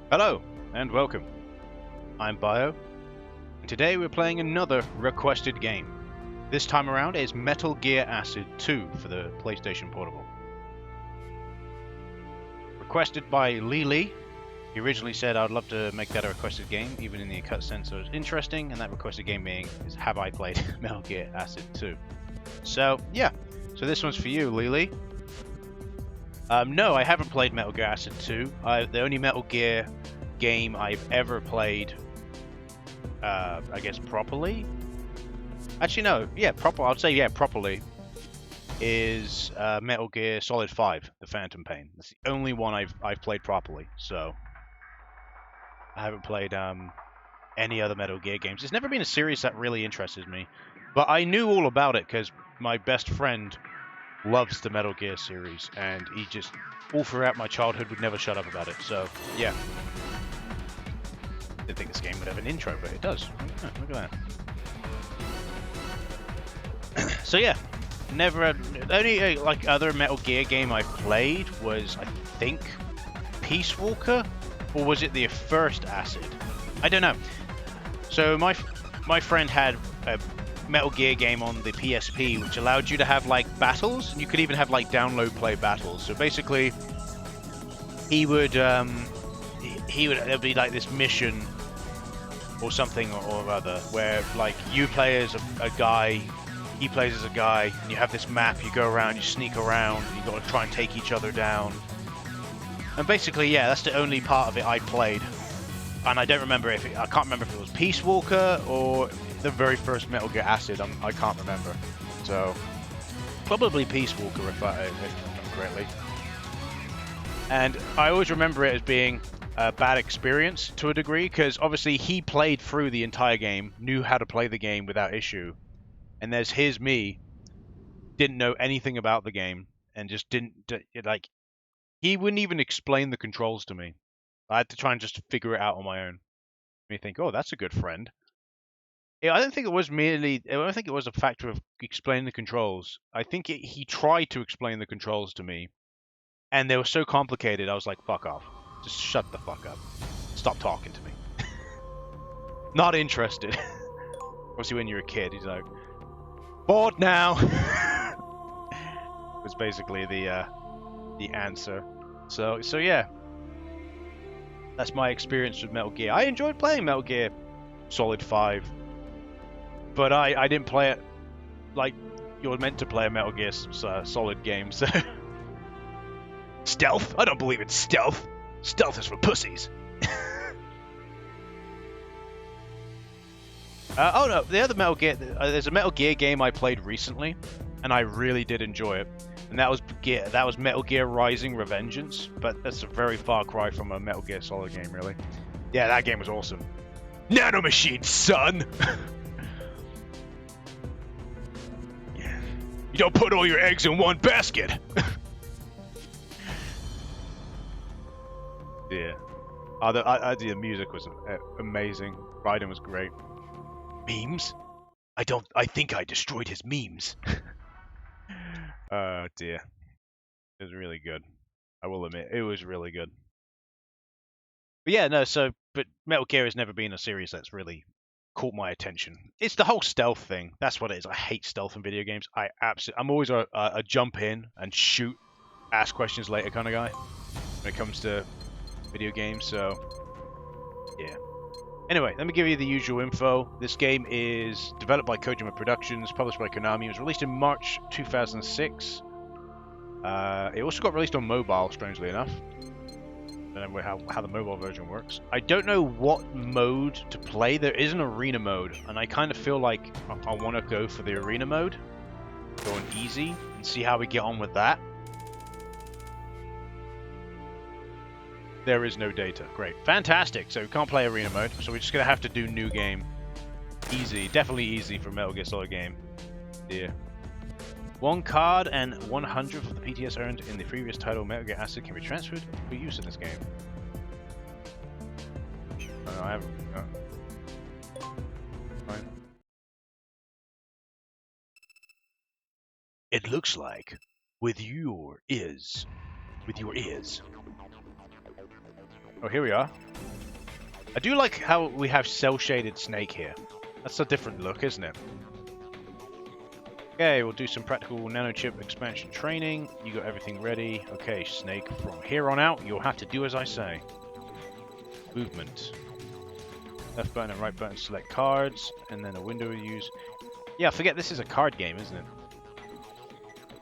Hello, and welcome. I'm Bio, and today we're playing another requested game. This time around is Metal Gear Acid 2 for the PlayStation Portable. Requested by leelee. He originally said I'd love to make that a requested game, even in the cut sense, so it's interesting, and that requested game being is Have I Played Metal Gear Acid 2? So, yeah. So this one's for you, leelee. No, I haven't played Metal Gear Acid 2. The only Metal Gear game I've ever played, I guess properly. Actually, no. Yeah, proper. I'd say properly is Metal Gear Solid 5: The Phantom Pain. That's the only one I've played properly. So I haven't played any other Metal Gear games. It's never been a series that really interested me, but I knew all about it because my best friend loves the Metal Gear series, and he just all throughout my childhood would never shut up about it. So yeah. Didn't think this game would have an intro, but it does. Oh, look at that. So yeah, never. The only like other Metal Gear game I played was, I think, Peace Walker, or was it the first Acid? I don't know. So my friend had a Metal Gear game on the PSP, which allowed you to have like battles, and you could even have like download play battles. So basically, there'd be like this mission or something or other, where like you play as a guy, he plays as a guy, and you have this map, you go around, you sneak around, you got to try and take each other down. And basically, yeah, that's the only part of it I played. And I don't remember I can't remember if it was Peace Walker or the very first Metal Gear Acid. I can't remember. So, probably Peace Walker if I remember correctly. And I always remember it as being a bad experience to a degree, because obviously he played through the entire game, knew how to play the game without issue, and there's me, didn't know anything about the game, and just didn't, like, he wouldn't even explain the controls to me. I had to try and just figure it out on my own. And you think, oh, that's a good friend. Yeah, I don't think it was a factor of explaining the controls. I think he tried to explain the controls to me, and they were so complicated, I was like, fuck off. Just shut the fuck up. Stop talking to me. Not interested. Obviously, when you're a kid, he's like, bored now. Was basically the answer. So yeah, that's my experience with Metal Gear. I enjoyed playing Metal Gear Solid 5, but I didn't play it like you're meant to play a Metal Gear Solid game. So stealth? I don't believe in stealth. Stealth is for pussies. Oh no, the other Metal Gear. There's a Metal Gear game I played recently, and I really did enjoy it. And that was Metal Gear Rising: Revengeance, but that's a very far cry from a Metal Gear Solid game, really. Yeah, that game was awesome. Nanomachine, son. Yeah. You don't put all your eggs in one basket. Yeah. The music was amazing. Raiden was great. Memes? I think I destroyed his memes. Oh dear. It was really good. I will admit, it was really good. But yeah, no, but Metal Gear has never been a series that's really caught my attention. It's the whole stealth thing. That's what it is. I hate stealth in video games. I'm always a jump in and shoot, ask questions later kind of guy when it comes to video games, so yeah. Anyway, let me give you the usual info. This game is developed by Kojima Productions, published by Konami. It was released in March 2006. It also got released on mobile, strangely enough. I don't know how the mobile version works. I don't know what mode to play. There is an arena mode, and I kind of feel like I want to go for the arena mode. Go on easy and see how we get on with that. There is no data. Great. Fantastic. So we can't play arena mode, so we're just going to have to do new game. Easy. Definitely easy for Metal Gear Solid game. Yeah. 1 card and 100 of the PTS earned in the previous title Metal Gear Acid can be transferred for use in this game. Oh, no, I haven't. Oh. Fine. It looks like with your ears. Oh, here we are. I do like how we have cel-shaded Snake here. That's a different look, isn't it? Okay, we'll do some practical nanochip expansion training. You got everything ready. Okay, Snake, from here on out, you'll have to do as I say. Movement. Left button and right button select cards, and then a window we use. Yeah, forget this is a card game, isn't it?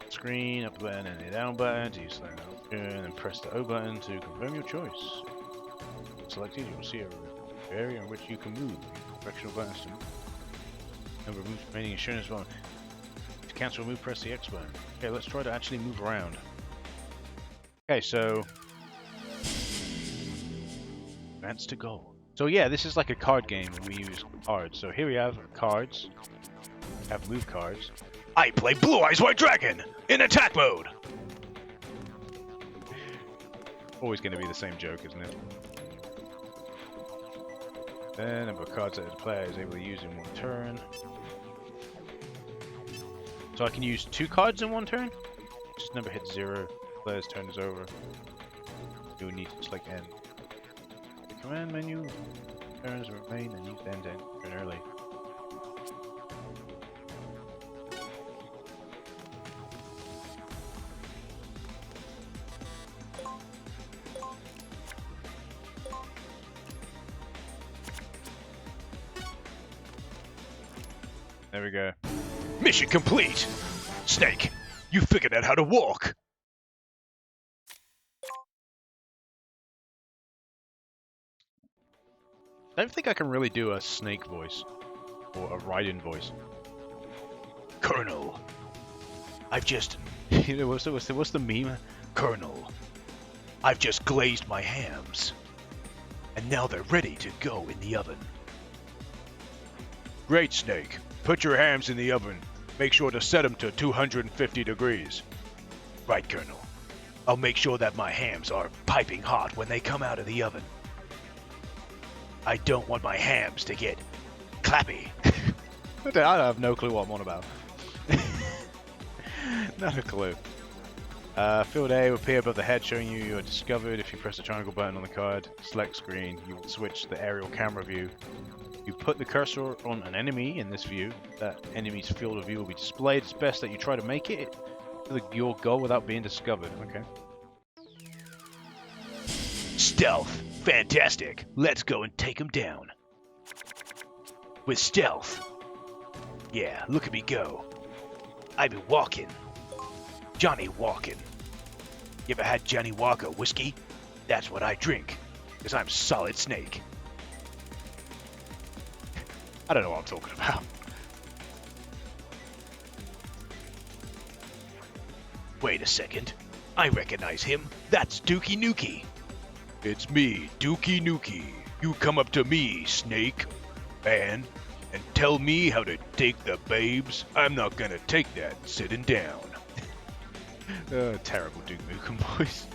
Screen, up button and the down button to select an option, and press the O button to confirm your choice. Selected, you will see a area in which you can move. Directional buttons to move. And remove remaining insurance button. To cancel or move, press the X button. Okay, let's try to actually move around. Okay, so advance to goal. So yeah, this is like a card game and we use cards. So here we have cards. We have move cards. I play Blue Eyes White Dragon in attack mode! Always going to be the same joke, isn't it? Then number of cards that the player is able to use in one turn. So I can use 2 cards in one turn? Just never hit 0. Player's turn is over. You need to select end. The command menu. Turns remain and use end to end turn early. There we go. Mission complete! Snake, you figured out how to walk! I don't think I can really do a Snake voice. Or a Raiden voice. Colonel, I've just... You know, what's the meme? Colonel, I've just glazed my hams. And now they're ready to go in the oven. Great, Snake. Put your hams in the oven. Make sure to set them to 250 degrees. Right, Colonel. I'll make sure that my hams are piping hot when they come out of the oven. I don't want my hams to get clappy. I have no clue what I'm on about. Not a clue. Field A will appear above the head showing you are discovered. If you press the triangle button on the card, select screen, you will switch the aerial camera view. You put the cursor on an enemy in this view, that enemy's field of view will be displayed. It's best that you try to make it to your goal without being discovered. Okay. Stealth. Fantastic. Let's go and take him down. With stealth. Yeah, look at me go. I be walking. Johnny walking. You ever had Johnny Walker whiskey? That's what I drink, because I'm Solid Snake. I don't know what I'm talking about. Wait a second. I recognize him. That's Dookie Nukie. It's me, Dookie Nukie. You come up to me, Snake, man, and tell me how to take the babes. I'm not gonna take that sitting down. Terrible Duke Nukem voice.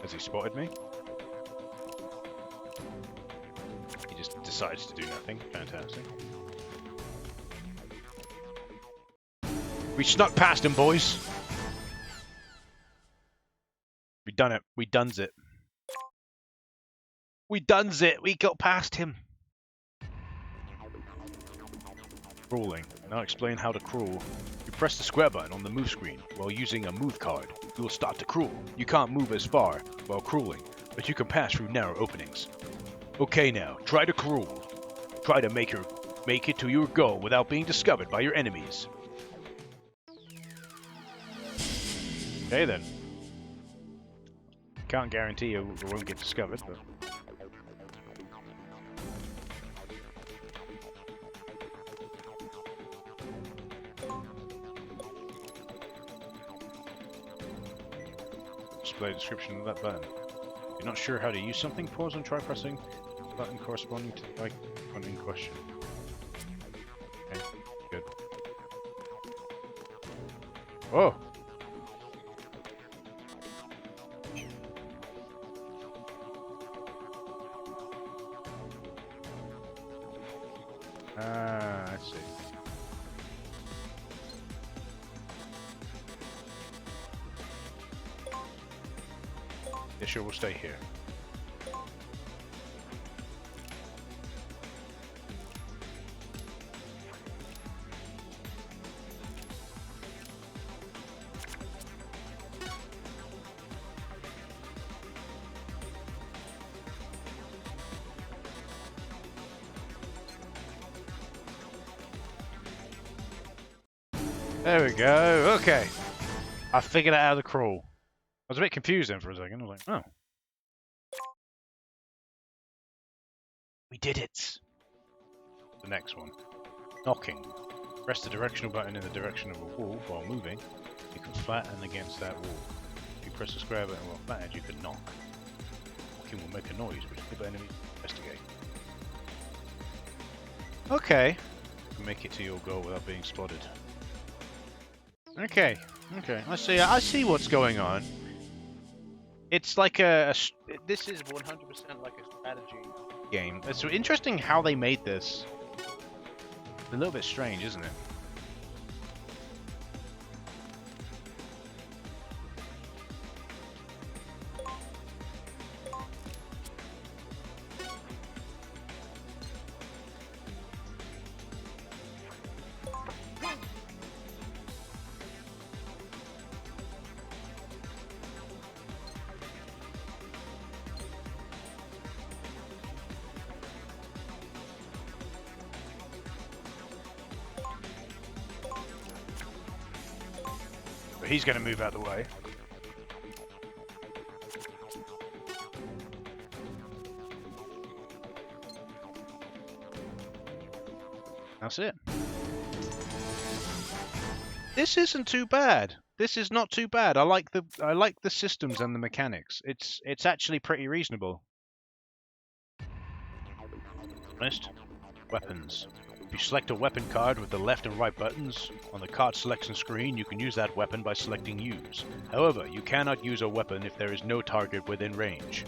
Has he spotted me? He just decides to do nothing. Fantastic. We snuck past him, boys. We done it. We done's it. We done's it. We got past him. Crawling. Now explain how to crawl. You press the square button on the move screen while using a move card. You will start to crawl. You can't move as far while crawling, but you can pass through narrow openings. Okay now, try to crawl. Try to make it to your goal without being discovered by your enemies. Okay then. Can't guarantee you won't get discovered, but... Display description of that button. If you're not sure how to use something, pause and try pressing the button corresponding to the icon in question. Okay, good. Oh! I see. Yeah, sure, we'll stay here. There we go. Okay. I figured out how to crawl. I was a bit confused then for a second. I was like, oh. We did it. The next one. Knocking. Press the directional button in the direction of a wall while moving. You can flatten against that wall. If you press the square button while flattened, you can knock. Knocking will make a noise which the enemy investigate. Okay. You can make it to your goal without being spotted. Okay. Okay. I see what's going on. It's like this is 100% like a strategy game. It's so interesting how they made this. It's a little bit strange, isn't it? But he's going to move out of the way. That's it. This isn't too bad. This is not too bad. I like the systems and the mechanics. It's actually pretty reasonable. Honest. Weapons. If you select a weapon card with the left and right buttons on the card selection screen, you can use that weapon by selecting Use. However, you cannot use a weapon if there is no target within range.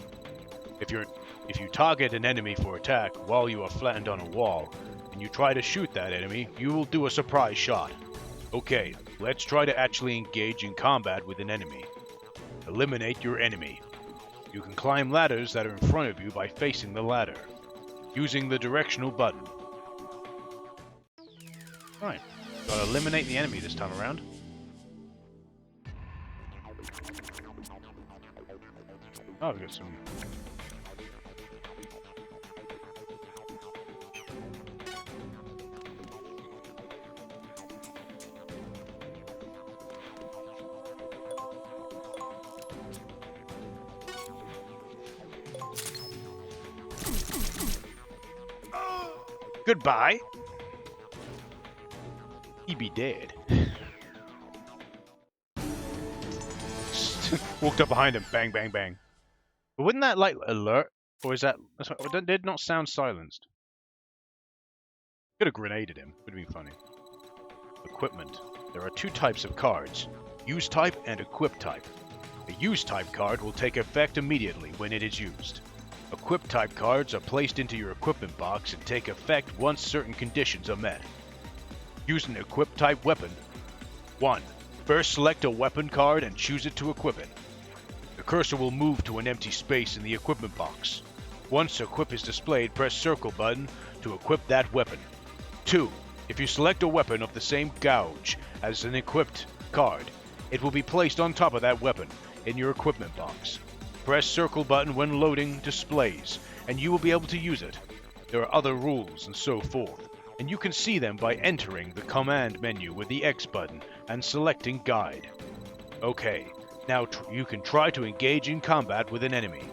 If you target an enemy for attack while you are flattened on a wall, and you try to shoot that enemy, you will do a surprise shot. Okay, let's try to actually engage in combat with an enemy. Eliminate your enemy. You can climb ladders that are in front of you by facing the ladder, using the directional button. Right, gotta eliminate the enemy this time around. Oh, we've got some... Goodbye. He be dead. Walked up behind him, bang, bang, bang. But wouldn't that like alert, or is that? It did not sound silenced. Could have grenaded him. Would have been funny. Equipment. There are two types of cards: Use type and Equip type. A Use type card will take effect immediately when it is used. Equip type cards are placed into your equipment box and take effect once certain conditions are met. Use an Equip type weapon. 1. First select a weapon card and choose it to equip it. The cursor will move to an empty space in the equipment box. Once Equip is displayed, press circle button to equip that weapon. 2. If you select a weapon of the same gauge as an equipped card, it will be placed on top of that weapon in your equipment box. Press circle button when loading displays, and you will be able to use it. There are other rules and so forth, and you can see them by entering the command menu with the X button and selecting Guide. Okay, now you can try to engage in combat with an enemy.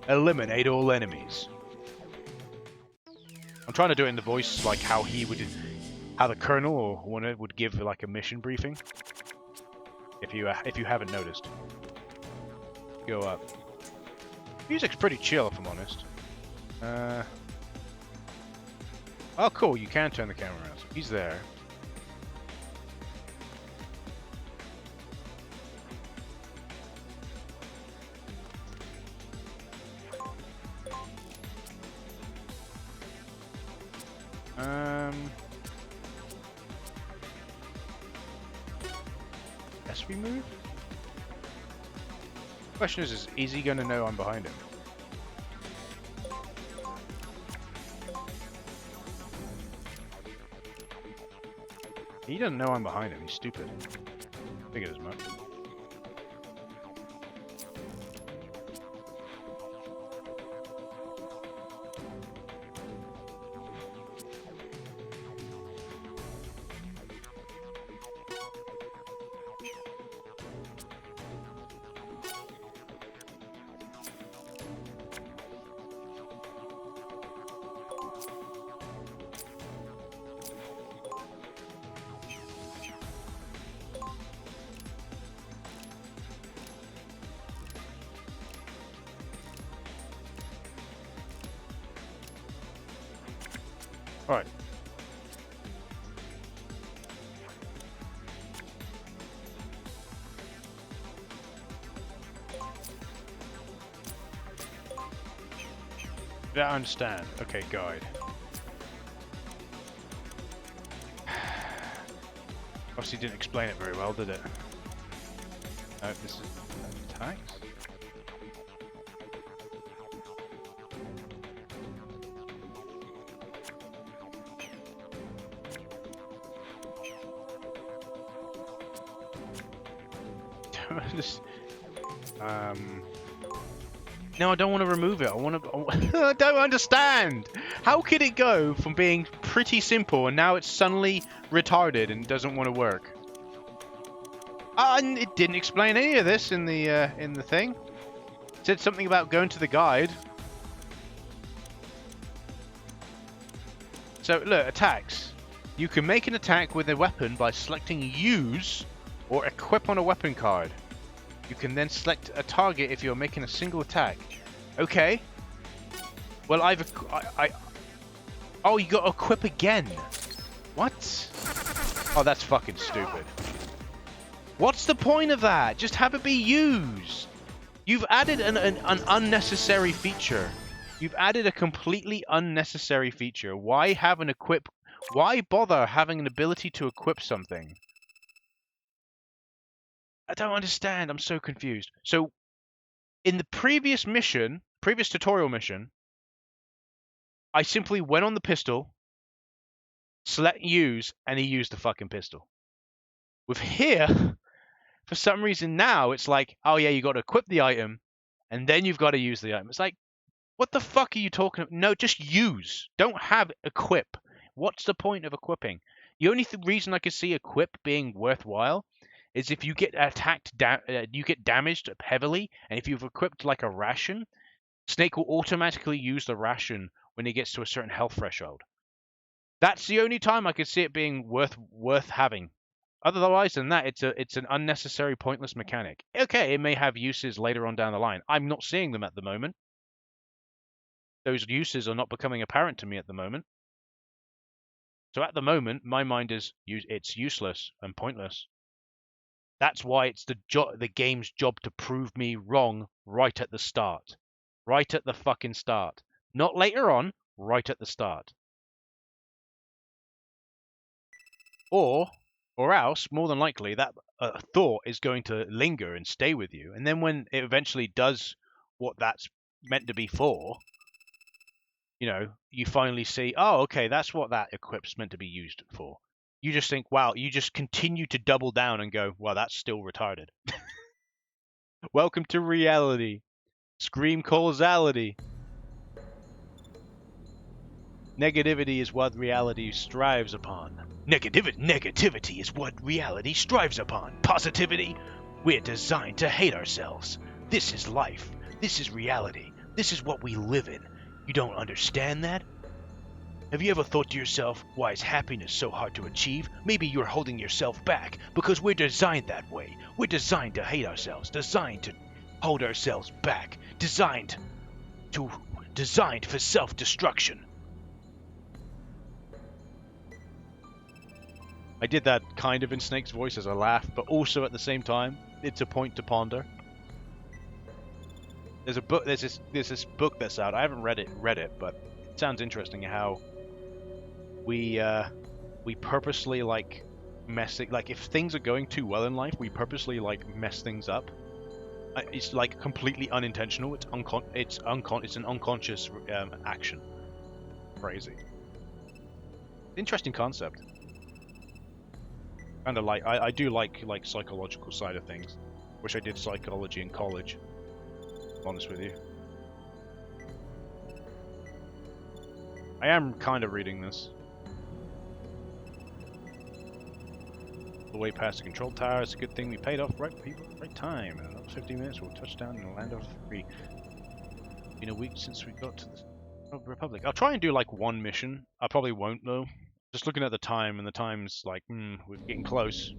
Eliminate all enemies. I'm trying to do it in the voice like how the colonel or one would give like a mission briefing. If you haven't noticed, go up. Music's pretty chill, if I'm honest. Oh, cool, you can turn the camera around. So he's there. Yes, we move? Question is he gonna know I'm behind him? He doesn't know I'm behind him, he's stupid. Figured as much. Alright. I don't understand. Okay, guide. Obviously didn't explain it very well, did it? This is attacks? No, I don't want to remove it. I want to. I don't understand. How could it go from being pretty simple and now it's suddenly retarded and doesn't want to work? And it didn't explain any of this in the thing. It said something about going to the guide. So look, attacks. You can make an attack with a weapon by selecting use or equip on a weapon card. You can then select a target if you're making a single attack. Okay. Well, oh, you got to equip again. What? Oh, that's fucking stupid. What's the point of that? Just have it be used. You've added an unnecessary feature. You've added a completely unnecessary feature. Why have an equip? Why bother having an ability to equip something? I don't understand. I'm so confused. So, in the previous tutorial mission, I simply went on the pistol, select use, and he used the fucking pistol. With here, for some reason now, it's like, oh yeah, you got to equip the item, and then you've got to use the item. It's like, what the fuck are you talking about? No, just use. Don't have equip. What's the point of equipping? The only reason I could see equip being worthwhile is if you get attacked, you get damaged heavily, and if you've equipped like a ration, Snake will automatically use the ration when he gets to a certain health threshold. That's the only time I could see it being worth having. Otherwise than that, it's an unnecessary, pointless mechanic. Okay, it may have uses later on down the line. I'm not seeing them at the moment. Those uses are not becoming apparent to me at the moment. So at the moment, my mind is it's useless and pointless. That's why it's the game's job to prove me wrong right at the start. Right at the fucking start. Not later on, right at the start. Or else, more than likely, that thought is going to linger and stay with you. And then when it eventually does what that's meant to be for, you finally see, oh, okay, that's what that equip's meant to be used for. You just think, wow, you just continue to double down and go, well, that's still retarded. Welcome to reality. Scream causality. Negativity is what reality strives upon. Negativity is what reality strives upon. Positivity, we're designed to hate ourselves. This is life. This is reality. This is what we live in. You don't understand that? Have you ever thought to yourself, why is happiness so hard to achieve? Maybe you're holding yourself back because we're designed that way. We're designed to hate ourselves, designed to hold ourselves back, designed for self-destruction. I did that kind of in Snake's voice as a laugh, but also at the same time, it's a point to ponder. There's a book. There's this book that's out. I haven't read it, but it sounds interesting how we purposely like mess it. Like if things are going too well in life, we purposely like mess things up. It's like completely unintentional. It's an unconscious action. Crazy. Interesting concept. Kind of like I do like psychological side of things. Wish I did psychology in college. To be honest with you. I am kind of reading this. The way past the control tower, it's a good thing we paid off right people, right time. In another 15 minutes, we'll touch down in the land of the free. Been a week since we got to the Republic. I'll try and do like one mission. I probably won't though. Just looking at the time, and the time's like, we're getting close.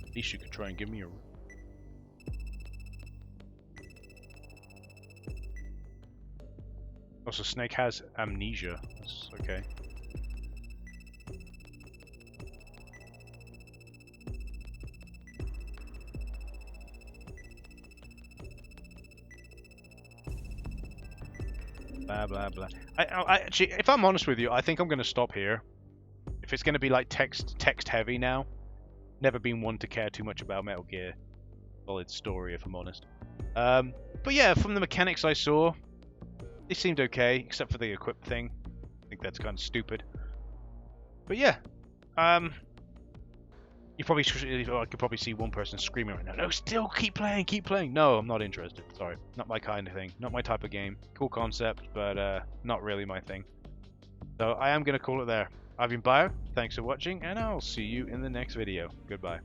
At least you could try and give me a. Also, Snake has amnesia. That's okay. Blah blah blah. I actually, if I'm honest with you, I think I'm gonna stop here. If it's gonna be like text heavy now, never been one to care too much about Metal Gear Solid story, if I'm honest. But yeah, from the mechanics I saw, they seemed okay, except for the equip thing. I think that's kind of stupid. But yeah, you probably I could probably see one person screaming right now. No, still keep playing, keep playing. No, I'm not interested. Sorry, not my kind of thing, not my type of game. Cool concept, but not really my thing. So I am gonna call it there. I've been Bio. Thanks for watching, and I'll see you in the next video. Goodbye.